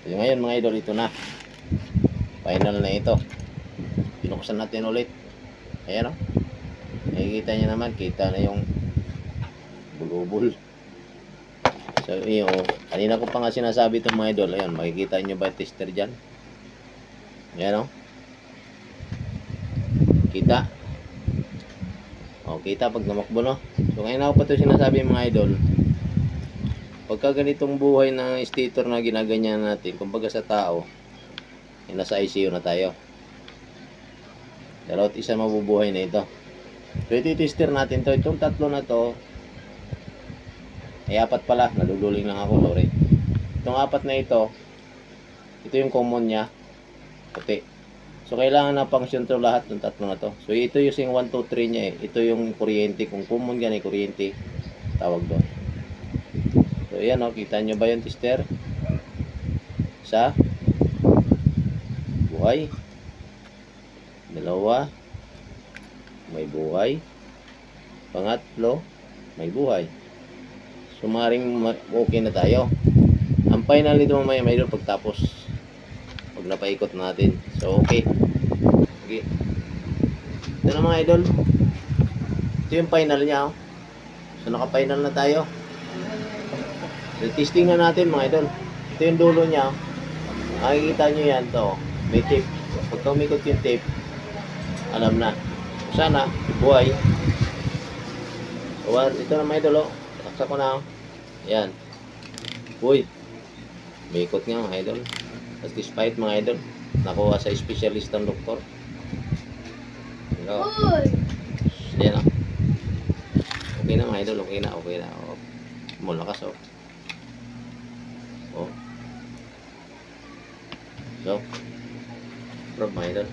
So ngayon mga idol, ito na. Final na ito. Pinuksan natin ulit. Ayan o. Nakikita nyo naman, kita na yung bulubul. So yung kanina ko pa nga sinasabi itong mga idol. Ayan, makikita nyo ba yung tester dyan? Ayan o. Kita. O, kita pag namakbo, no? So ngayon ako pa ito sinasabi mga idol. Pagka ganitong buhay ng stator na ginaganyan natin, kumbaga sa tao, nasa ICU na tayo. Dalawat isa mabubuhay na ito. So iti-tester natin to. Itong tatlo na to, ay apat pala, naduduling lang ako, sorry. Itong apat na ito yung common nya, puti. So kailangan na function to lahat ng tatlo na to. So ito yung 1, 2, 3 nya eh. Ito yung kuryente, kung common yan ay kuryente, tawag doon. So ayan o, kita nyo ba yung tester? Isa, buhay. Dalawa, may buhay. Pangatlo, may buhay. Sumaring okay na tayo. Ang final nito mamaya may idol pagtapos, pag napaikot natin. So okay. Okay. Ito na mga idol. Ito yung final niya. So naka-final na tayo. So testing na natin mga idol. Ito yung dulo niya. Makikita nyo yan to. May tape. Pag umikot yung tape, alam na. Sana buhay. So ito na mga idol. Taksa ko na. Yan. Uy. May ikot nga mga idol. At despite mga idol, nakuha sa specialist ng doktor. Yan o. Okay na mga idol. Okay na. Okay na. Oh. Mulakas o. Oh. So. Prob mga idol.